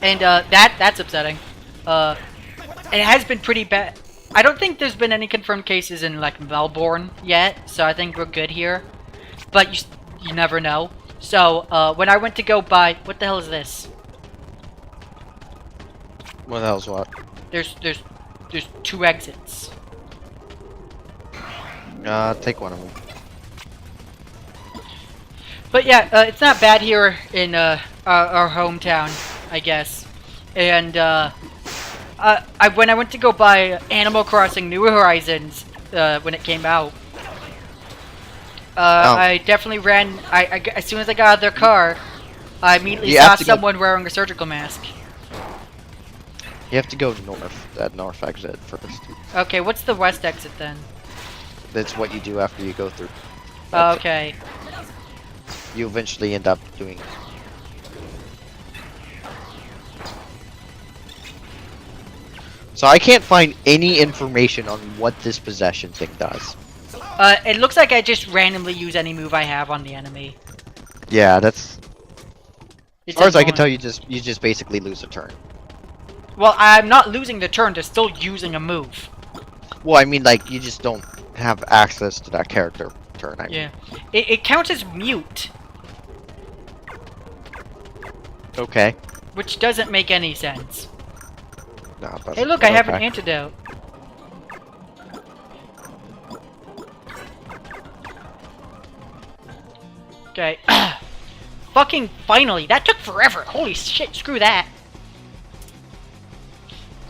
And that's upsetting. It has been pretty bad. I don't think there's been any confirmed cases in like Melbourne yet, so I think we're good here. But you never know. So when I went to go buy, what the hell is this? What the hell's what? There's 2 exits. Take one of them. But yeah, it's not bad here in our hometown, I guess. And when I went to go buy Animal Crossing New Horizons when it came out, I definitely ran. As soon as I got out of their car, I immediately saw someone wearing a surgical mask. You have to go north, that north exit first. Okay, what's the west exit then? That's what you do after you go through. Okay. You eventually end up doing. So I can't find any information on what this possession thing does. It looks like I just randomly use any move I have on the enemy. Yeah, that's. As far as I can tell, you just basically lose a turn. Well, I'm not losing the turn, they're still using a move. Well, I mean, like, you just don't have access to that character turn. I mean. Yeah. It counts as mute. Okay. Which doesn't make any sense. No, but hey, look, I have an antidote. Okay. Fucking finally! That took forever! Holy shit, screw that!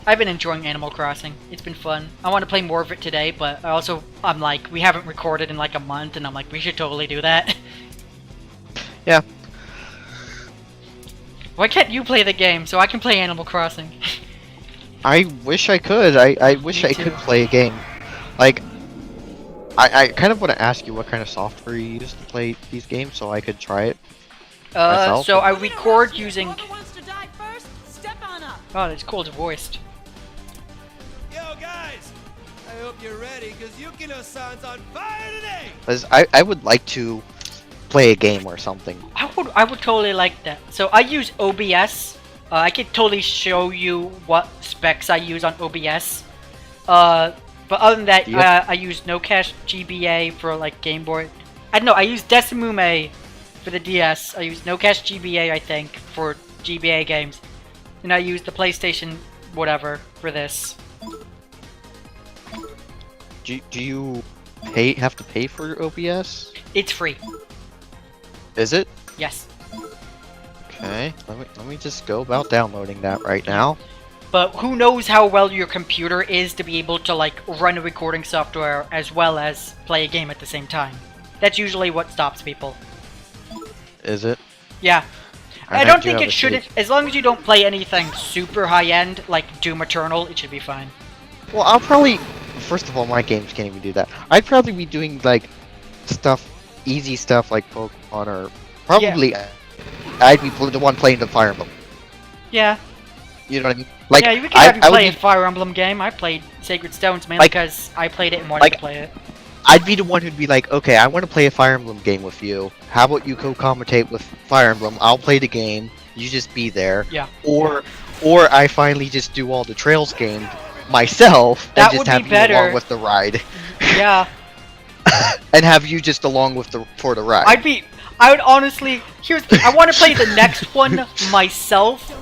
I've been enjoying Animal Crossing. It's been fun. I want to play more of it today, but I'm like, we haven't recorded in like a month, and I'm like, we should totally do that. Yeah. Why can't you play the game so I can play Animal Crossing? I wish I could. I wish I could play a game. Like, I kind of want to ask you what kind of software you use to play these games so I could try it myself. So I record using... Wants to die first? Step on up. Oh, that's cool, it's voiced. Yo, guys! I hope you're ready, because Yukino-san's on fire today! Because I would like to play a game or something. I would totally like that. So I use OBS. I could totally show you what specs I use on OBS. But other than that, I use No Cache GBA for like Game Boy. I don't know, I use Decimume for the DS. I use No Cache GBA, I think, for GBA games. And I use the PlayStation whatever for this. Do you have to pay for your OBS? It's free. Is it? Yes. Okay, let me just go about downloading that right now. But who knows how well your computer is to be able to like run a recording software as well as play a game at the same time. That's usually what stops people. Is it? Yeah. I don't think it shouldn't, as long as you don't play anything super high-end, like Doom Eternal, it should be fine. Well, I'll probably... First of all, my games can't even do that. I'd probably be doing, like, easy stuff like Pokemon, or probably... Yeah. I'd be the one playing the Fire Emblem. Yeah. You know what I mean? Like, yeah, we can have you play a Fire Emblem game. I played Sacred Stones mainly because I played it and wanted to play it. I'd be the one who'd be like, okay, I want to play a Fire Emblem game with you. How about you co-commentate with Fire Emblem? I'll play the game. You just be there. Yeah. Or I finally just do all the Trails game myself and just have you along with the ride. Yeah. And have you just along with for the ride. I would honestly, I want to play the next one myself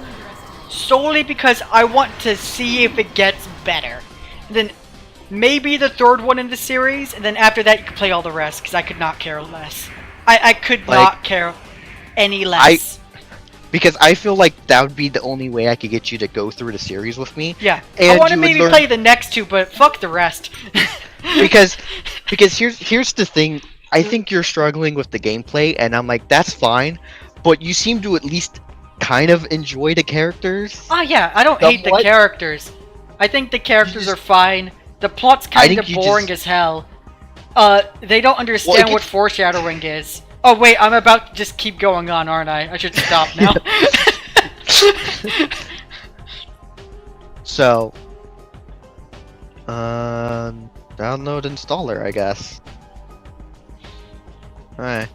solely because I want to see if it gets better. And then maybe the third one in the series, and then after that you can play all the rest, because I could not care less. I could not care any less. Because I feel like that would be the only way I could get you to go through the series with me. Yeah, and I want to maybe play the next two, but fuck the rest. because here's the thing. I think you're struggling with the gameplay, and I'm like, that's fine, but you seem to at least kind of enjoy the characters. Oh yeah, I don't hate the characters. I think the characters are fine. The plot's kind of boring as hell. They don't understand what foreshadowing is. Oh wait, I'm about to just keep going on, aren't I? I should stop now. So, download installer, I guess. Alright.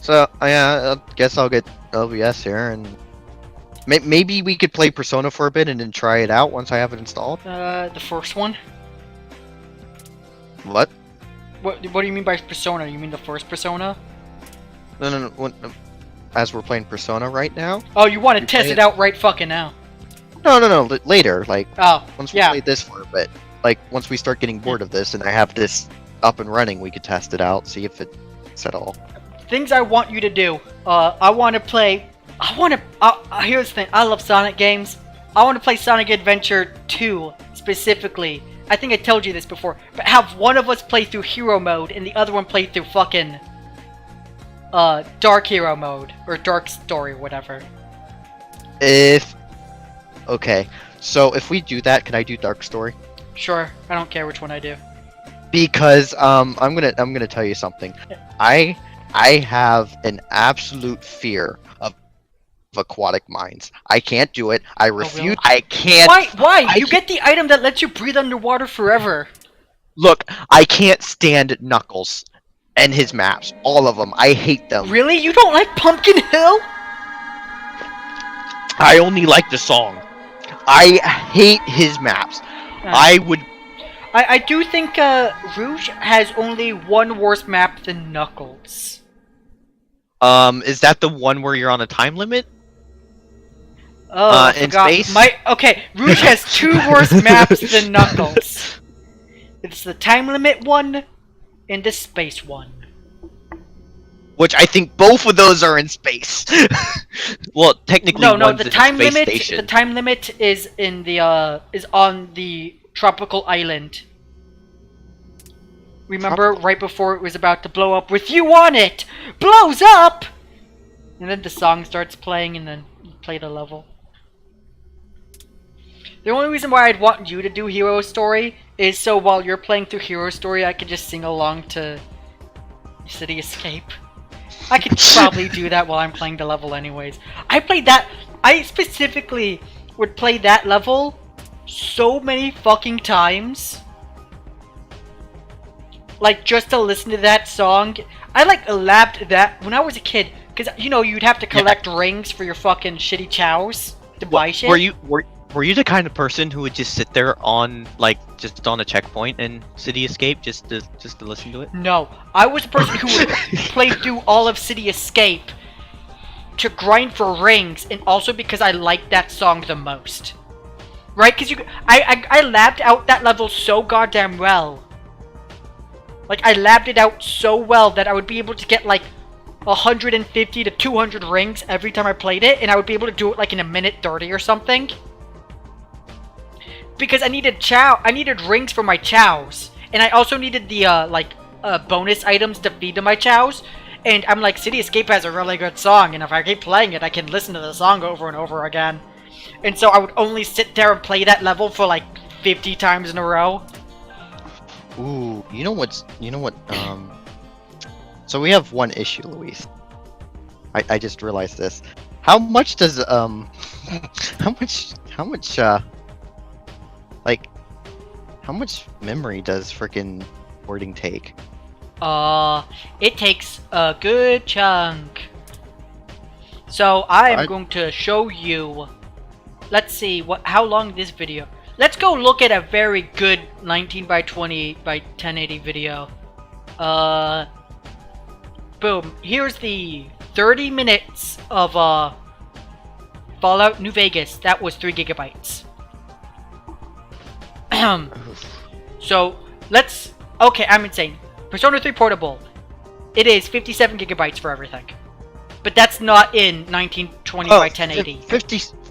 So, yeah, I guess I'll get OBS here and... Maybe we could play Persona for a bit and then try it out once I have it installed. The first one. What? What do you mean by Persona? You mean the first Persona? No. As we're playing Persona right now. Oh, you want to You test play it it- out right fucking now? No. Later, like Oh, once we yeah. play this for a bit. Like once we start getting bored of this and I have this up and running, we could test it out, see if it's at all. Things I want you to do. I want to play. Here's the thing. I love Sonic games. I want to play Sonic Adventure 2 specifically. I think I told you this before. But have one of us play through Hero Mode and the other one play through fucking Dark Hero Mode or Dark Story, whatever. Okay, so if we do that, can I do Dark Story? Sure. I don't care which one I do. Because I'm gonna tell you something. I have an absolute fear of aquatic mines. I can't do it. I refuse. really? I can't. Why? I You can't- get the item that lets you breathe underwater forever. Look, I can't stand Knuckles and his maps. All of them. I hate them. Really? You don't like Pumpkin Hill? I only like the song. I hate his maps. I would. I do think Rouge has only one worse map than Knuckles. Is that the one where you're on a time limit? Oh, I in forgot. space? Okay, Rouge has two worse maps than Knuckles. It's the time limit one and the space one. Which I think both of those are in space. Well, technically, No, one's the in time space limit. station. The time limit is in the is on the tropical island. Remember, right before it was about to blow up with "You On It," blows up, and then the song starts playing, and then you play the level. The only reason why I'd want you to do Hero Story is so while you're playing through Hero Story, I could just sing along to City Escape. I could probably do that while I'm playing the level anyways. I specifically would play that level so many fucking times. Like, just to listen to that song. I, labbed that when I was a kid. Because, you'd have to collect rings for your fucking shitty chows to buy shit. Were you the kind of person who would just sit there on just on a checkpoint in City Escape just to listen to it? No. I was the person who would play through all of City Escape to grind for rings, and also because I liked that song the most. Right? Because I labbed out that level so goddamn well. I labbed it out so well that I would be able to get 150 to 200 rings every time I played it, and I would be able to do it in a minute 30 or something. Because I needed rings for my chows, and I also needed the bonus items to feed to my chows. And I'm like, City Escape has a really good song, and if I keep playing it, I can listen to the song over and over again. And so I would only sit there and play that level for 50 times in a row. Ooh, you know what? So we have one issue, Luis. I just realized this. How much does how much memory does frickin' boarding take? It takes a good chunk. So I am going to show you. Let's see how long this video. Let's go look at a very good 19 by 20 by 1080 video. Boom. Here's the 30 minutes of Fallout New Vegas. That was 3 gigabytes. So let's. Okay, I'm insane. Persona 3 Portable. It is 57 gigabytes for everything. But that's not in 1920 by 1080.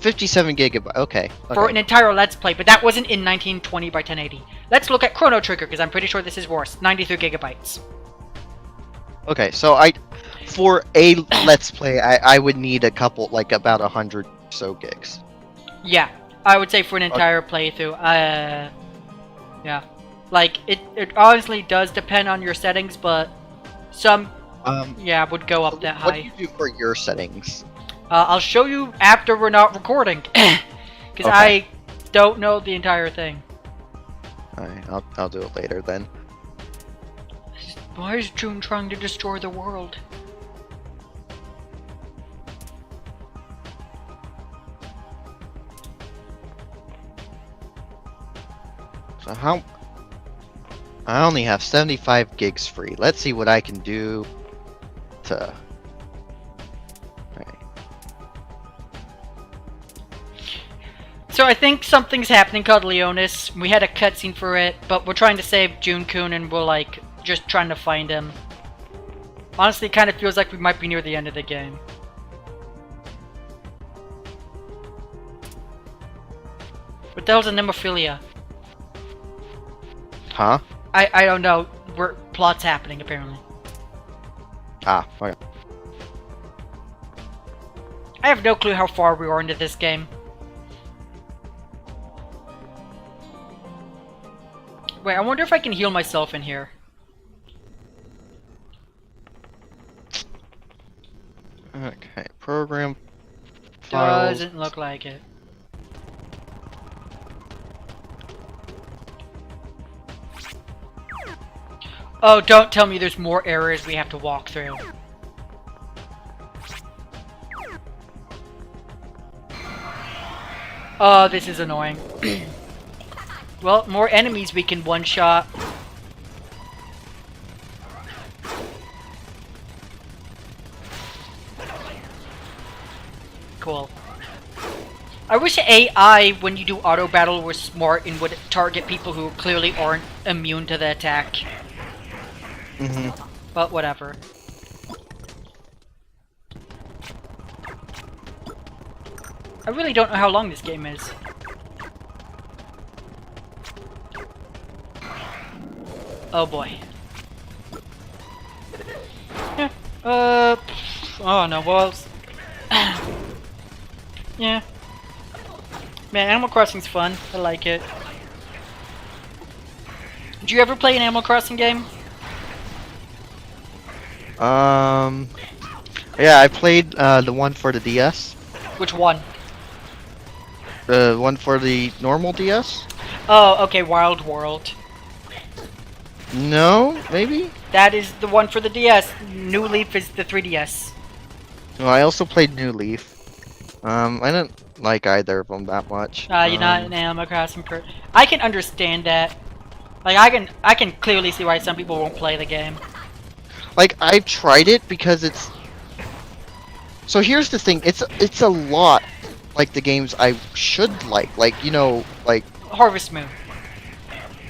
57 gigabytes. Okay. For an entire Let's Play, but that wasn't in 1920 by 1080. Let's look at Chrono Trigger, because I'm pretty sure this is worse. 93 gigabytes. Okay, so for a Let's Play, I would need a couple, about 100 or so gigs. Yeah, I would say for an entire playthrough. Yeah. It honestly does depend on your settings, but some, would go up that high. What do you do for your settings? I'll show you after we're not recording. Because I don't know the entire thing. Alright, I'll do it later then. Why is June trying to destroy the world? So how? I only have 75 gigs free. Let's see what I can do to. Alright. So I think something's happening called Leonis. We had a cutscene for it, but we're trying to save Jun-kun and we're like just trying to find him. Honestly, it kind of feels like we might be near the end of the game. What the hell's a nemophilia? Huh? I don't know. Plot's happening apparently. Ah, okay. I have no clue how far we are into this game. Wait, I wonder if I can heal myself in here. Okay, program files. Doesn't look like it. Oh, don't tell me there's more areas we have to walk through. Oh, this is annoying. Well, more enemies we can one-shot. Cool. I wish AI, when you do auto battle, was smart and would target people who clearly aren't immune to the attack. But whatever. I really don't know how long this game is. Oh boy. Yeah. Oh no, well. Yeah. Man, Animal Crossing's fun. I like it. Did you ever play an Animal Crossing game? Yeah, I played the one for the DS. Which one? The one for the normal DS? Oh, okay, Wild World. No, maybe? That is the one for the DS. New Leaf is the 3DS. Well, I also played New Leaf. I didn't like either of them that much. You're not an Animal Crossing I can understand that. Like, I can clearly see why some people won't play the game. Like, I've tried it because it's... So here's the thing, it's a lot like the games I should like. Like, you know, like... Harvest Moon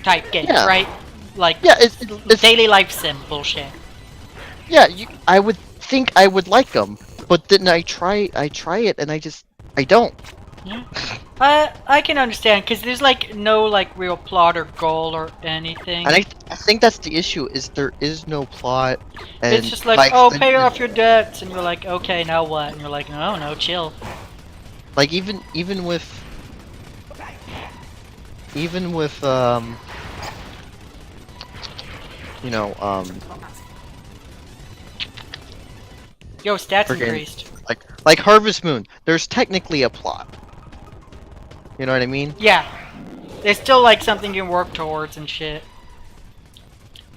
type games, Yeah. right? Like, Yeah, it's daily life sim bullshit. Yeah, I would think I would like them, but then I try it and I don't. Yeah. I can understand, because there's like no like real plot or goal or anything. And I think that's the issue, is there is no plot. And It's just like, oh, pay off your debts, and you're like, okay, now what? And you're like, oh no, chill. Like even with you know, Yo, stats Friggin- increased. like Harvest Moon, there's technically a plot. You know what I mean? Yeah. There's still like something you can work towards and shit.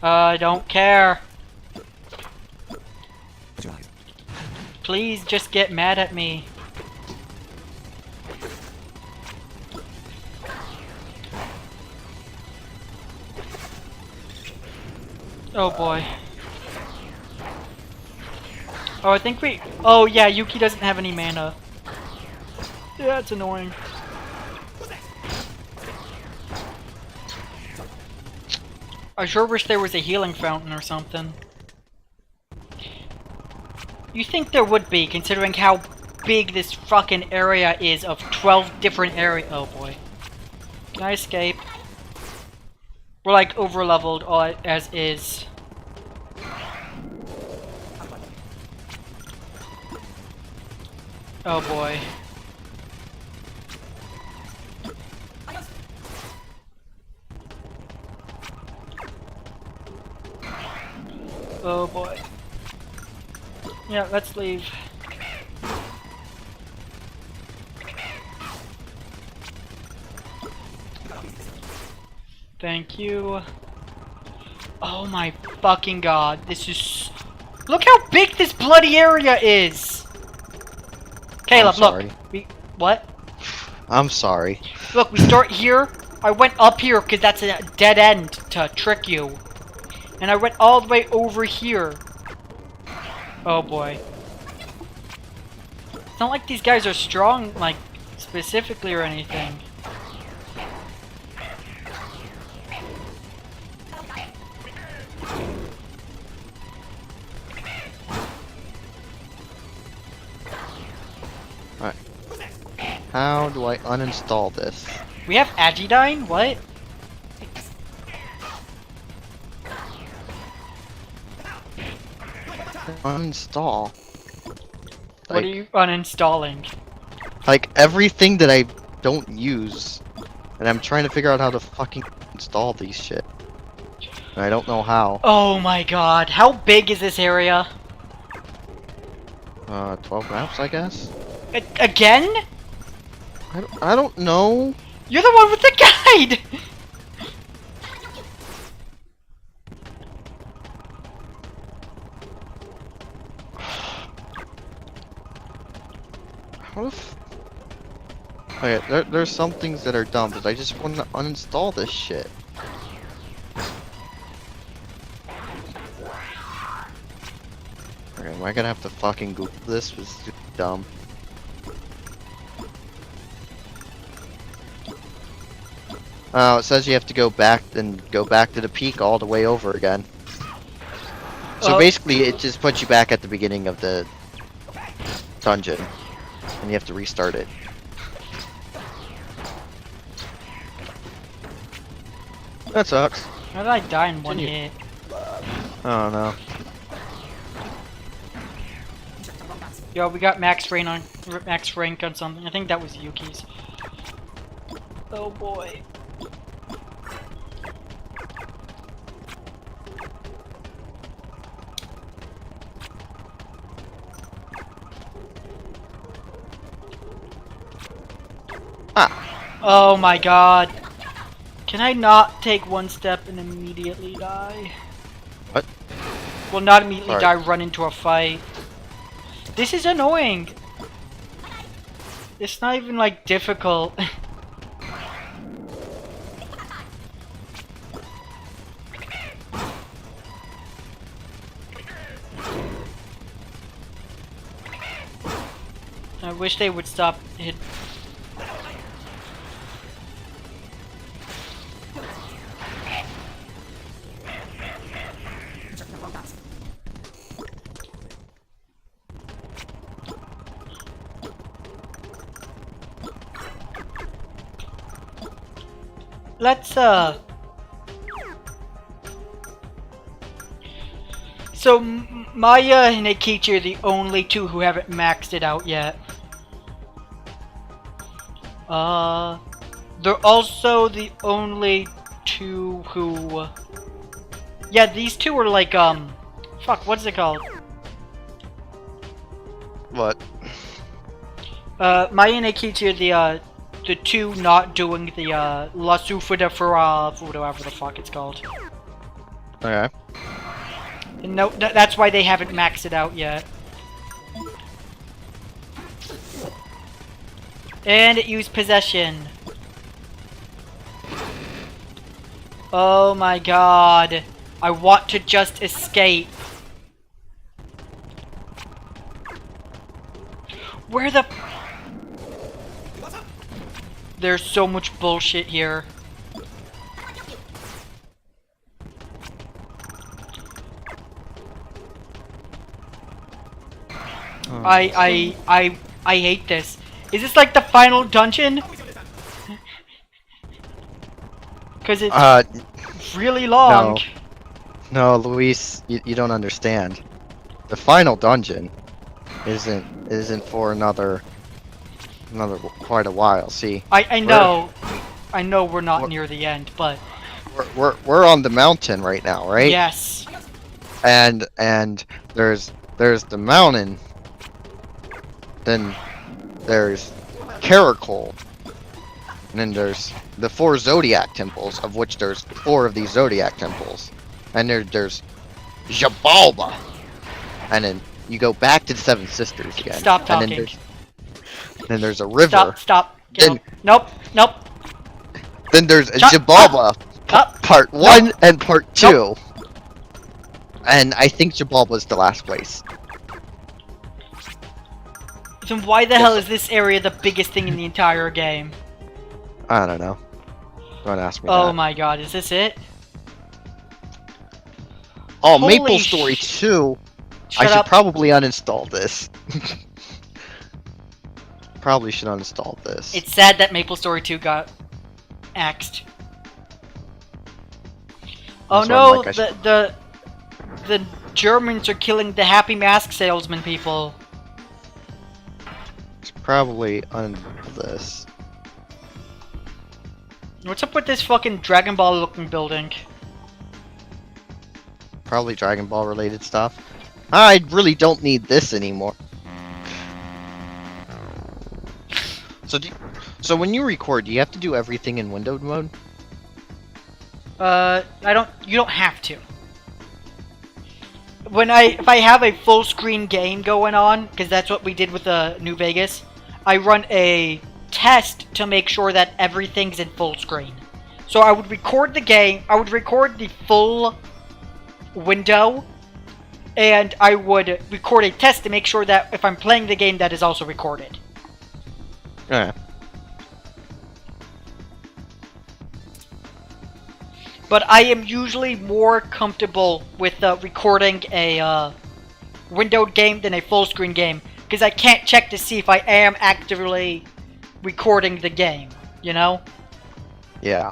I don't care. Please just get mad at me. Oh boy. Oh, I think we... Oh yeah, Yuki doesn't have any mana. Yeah, it's annoying. I sure wish there was a healing fountain or something. You think there would be, considering how big this fucking area is of 12 different areas. Oh boy. Can I escape? We're like over-leveled as is. Oh boy. Oh boy. Yeah, let's leave. Thank you. Oh my fucking god, this is... Look how big this bloody area is! Caleb, I'm sorry. look. What? I'm sorry. Look, we start here, I went up here because that's a dead end to trick you. And I went all the way over here. Oh boy. It's not like these guys are strong, like, specifically or anything. Alright. How do I uninstall this? We have Agidine? What? Uninstall? What are you uninstalling? Like everything that I don't use. And I'm trying to figure out how to fucking install these shit. And I don't know how. Oh my god. How big is this area? 12 maps, I guess? Again? I don't know. You're the one with the guide! How the f... Okay, there's some things that are dumb, but I just want to uninstall this shit. Okay, am I gonna have to fucking Google this? This is dumb. Oh, it says you have to go back and go back to the peak all the way over again. So basically, it just puts you back at the beginning of the dungeon, and you have to restart it. That sucks. How did I die in one hit? Oh no. Yo, we got max rank on something. I think that was Yuki's. Oh boy. Ah. Oh my god. Can I not take one step and immediately die? What? Well, not immediately Sorry. die, run into a fight. This is annoying. It's not even like difficult. I wish they would stop hit. Let's So Maya and Akichi are the only two who haven't maxed it out yet. They're also the only two who... Yeah, these two are like, fuck, what's it called? What? Maya and Akichi are the two not doing the, La Sufida for whatever the fuck it's called. Okay. And no, that's why they haven't maxed it out yet. And it used possession. Oh my god. I want to just escape. Where the... There's so much bullshit here. Oh. I hate this. Is this like the final dungeon? Cause it's really long. No, Luis, you don't understand. The final dungeon isn't for another quite a while. See, I know, I know we're not near the end, but we're on the mountain right now, right? yes. And there's the mountain. Then there's Caracol. And then there's the 4 Zodiac temples, of which there's 4 of these Zodiac temples. And there's Jabalba. And then you go back to the 7 Sisters again. Stop talking. And then there's a river. Stop. Then, Nope. Then there's Shut Jabalba, up. part 1 and part 2. And I think Jabalba's the last place. Then why the hell is this area the biggest thing in the entire game? I don't know. Don't ask me Oh that. my god, is this it? Oh, Holy Maple Story 2. I Shut should up. probably uninstall this. Probably should uninstall this. It's sad that Maple Story 2 got axed. Oh That's why I'm no, like, I the Germans are killing the Happy Mask salesman people. should probably uninstall this. What's up with this fucking Dragon Ball looking building? Probably Dragon Ball related stuff. I really don't need this anymore. So when you record, do you have to do everything in windowed mode? You don't have to. If I have a full screen game going on, because that's what we did with the New Vegas, I run a test to make sure that everything's in full screen. So I would record the game, I would record the full window, and I would record a test to make sure that if I'm playing the game, that is also recorded. Yeah. But I am usually more comfortable with recording a windowed game than a full screen game, because I can't check to see if I am actively recording the game, you know? Yeah.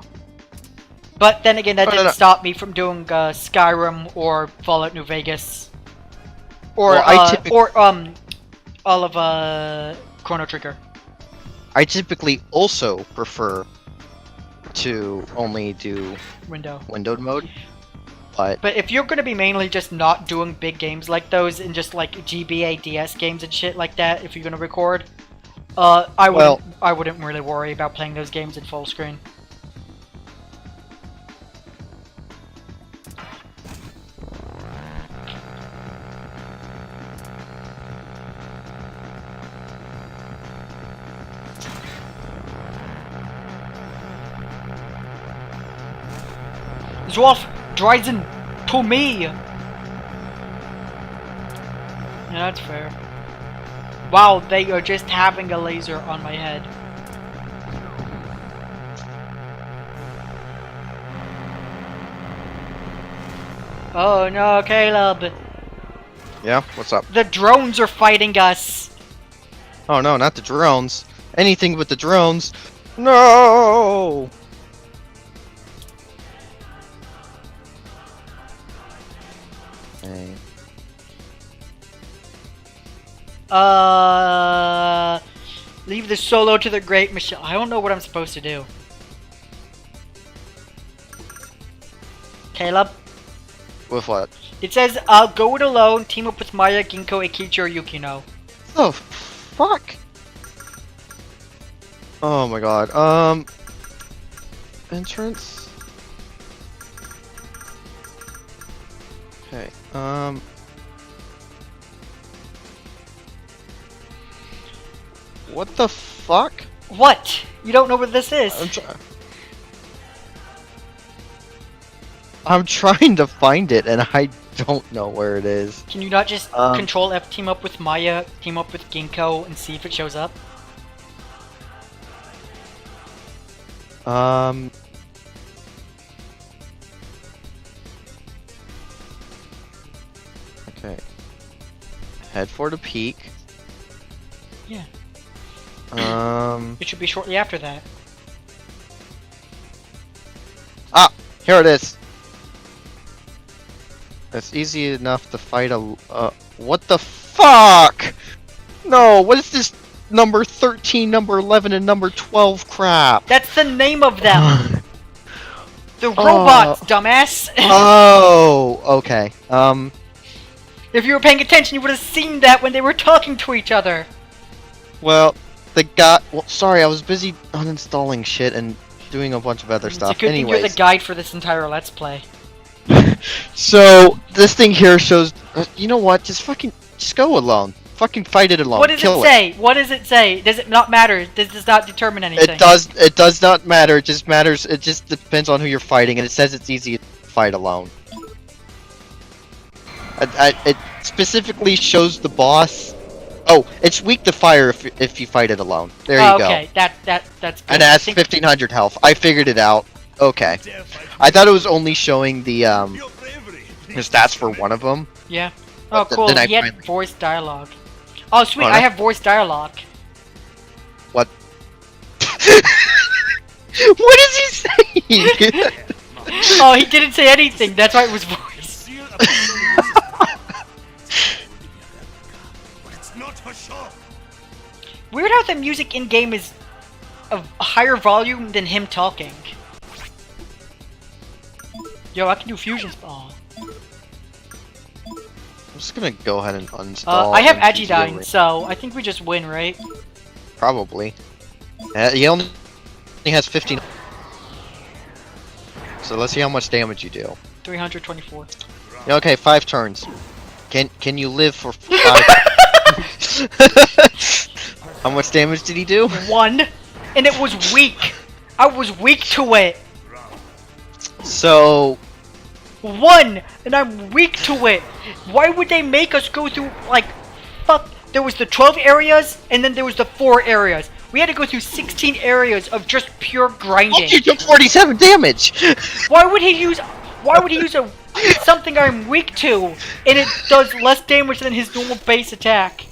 But then again, that No, no, didn't no. stop me from doing Skyrim or Fallout New Vegas. Or, Well, all of Chrono Trigger. I typically also prefer to only do windowed mode, but if you're going to be mainly just not doing big games like those and just like GBA DS games and shit like that, if you're going to record, I wouldn't really worry about playing those games in full screen. Dwarf Dryzen to me! Yeah, that's fair. Wow, they are just having a laser on my head. Oh no, Caleb! yeah, what's up? The drones are fighting us! Oh no, not the drones. Anything but the drones. No! Okay. Leave the solo to the great Michelle. I don't know what I'm supposed to do. Caleb? With what? It says, go it alone, team up with Maya, Ginkgo, Ikichi, or Yukino. Oh, fuck! Oh my god, entrance? Okay, what the fuck? What? You don't know what this is? I'm trying to find it and I don't know where it is. Can you not just Control F team up with Maya, team up with Ginkgo, and see if it shows up? Okay. Head for the peak. Yeah. Um. It should be shortly after that. Ah! Here it is! It's easy enough to fight a. What the fuck? No, what is this number 13, number 11, and number 12 crap? That's the name of them! The robots, dumbass! Oh, okay. If you were paying attention, you would have seen that when they were talking to each other! Well, the guy. Well, sorry, I was busy uninstalling shit and doing a bunch of other stuff. It's a good thing you're the guide for this entire Let's Play. So, this thing here shows. You know what? Just go alone. Fucking fight it alone. What does Kill it say? What does it say? Does it not matter? This does not determine anything. It does. It does not matter. It just matters. It just depends on who you're fighting, and it says it's easy to fight alone. It specifically shows the boss. Oh, it's weak to fire if you fight it alone. There you go. Okay, that's good. And it has 1500 health. I figured it out. Okay. I thought it was only showing the stats for one of them. Yeah. Oh, cool. Then I He had finally- voice dialogue. Oh, sweet. Oh, I have voice dialogue. What? What is he saying? Oh, he didn't say anything. That's why it was voice. It's not for sure. Weird how the music in game is of a higher volume than him talking. Yo, I can do fusion spell. I'm just gonna go ahead and uninstall. I have MTGO Agidine, Ring. so I think we just win, right? Probably. He only has 15. So let's see how much damage you do. 324. Yeah, okay, 5 turns. Can you live for 5? How much damage did he do? 1, and it was weak. I was weak to it. So 1, and I'm weak to it. Why would they make us go through, like, fuck, there was the 12 areas, and then there was the 4 areas. We had to go through 16 areas of just pure grinding. you took 47 damage. Why would he use something I'm weak to, and it does less damage than his normal base attack?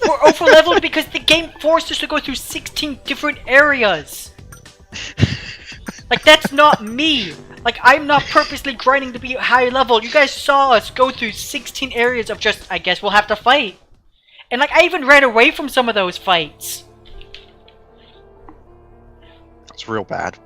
We're over leveled because the game forced us to go through 16 different areas. Like, that's not me. Like, I'm not purposely grinding to be high level. You guys saw us go through 16 areas of just, I guess we'll have to fight. And like, I even ran away from some of those fights. It's real bad.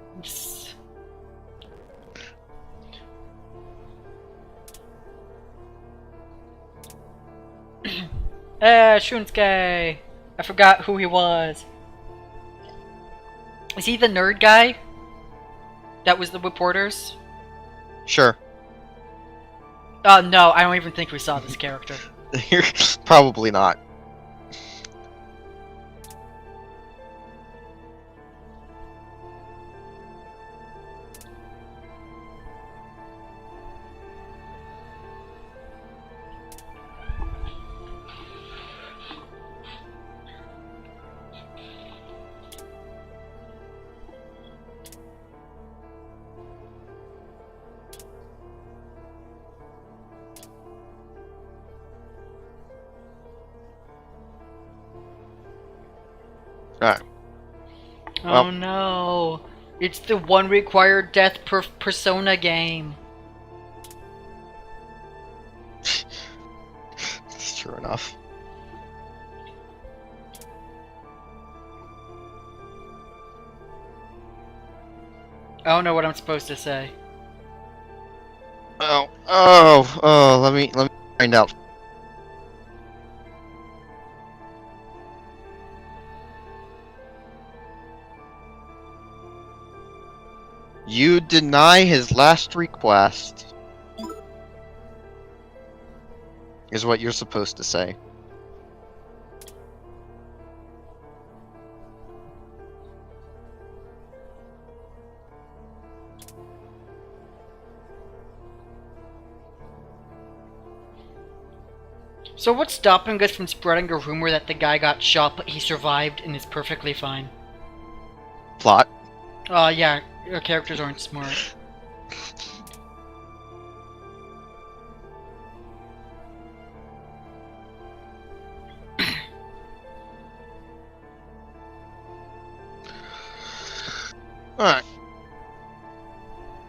Shunsuke. I forgot who he was. Is he the nerd guy? That was the reporters? Sure. No, I don't even think we saw this character. Probably not. Alright. Oh Well. no. It's the one required death per Persona game. That's true enough. I don't know what I'm supposed to say. Let me find out. You deny his last request. Is what you're supposed to say. So what's stopping us from spreading a rumor that the guy got shot but he survived and is perfectly fine? Plot. Yeah, your characters aren't smart. Alright.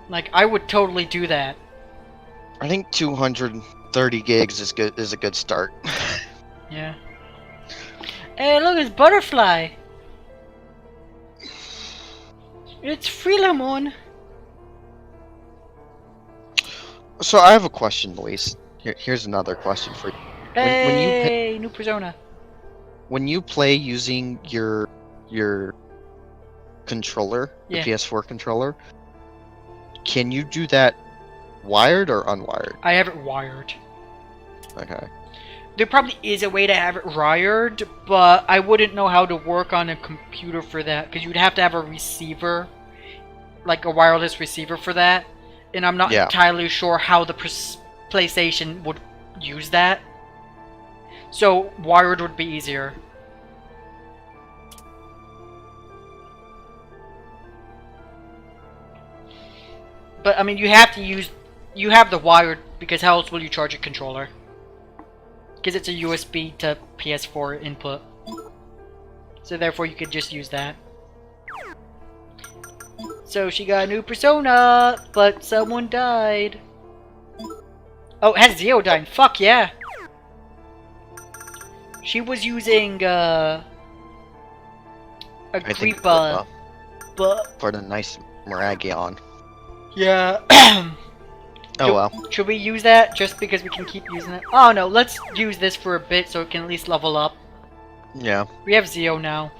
Like, I would totally do that. I think 230 gigs is good. Is a good start. Yeah. Hey, look, it's Butterfly! It's Freelamon! So I have a question, Luis. Here's another question for you. Hey, new Persona. When you play using your controller, Yeah. the PS4 controller, can you do that wired or unwired? I have it wired. Okay. There probably is a way to have it wired, but I wouldn't know how to work on a computer for that, because you'd have to have a receiver, like a wireless receiver for that, and I'm not entirely sure how the PlayStation would use that. So wired would be easier. But I mean, you have the wired, because how else will you charge a controller? Because it's a USB to PS4 input. So therefore you could just use that. So she got a new persona, but someone died. Oh, it has Zeodyne. Fuck yeah. She was using a Creepa, but for the nice Miragion. Yeah. Oh well. Should we use that just because we can keep using it? Oh no, let's use this for a bit so it can at least level up. Yeah. We have Zeo now.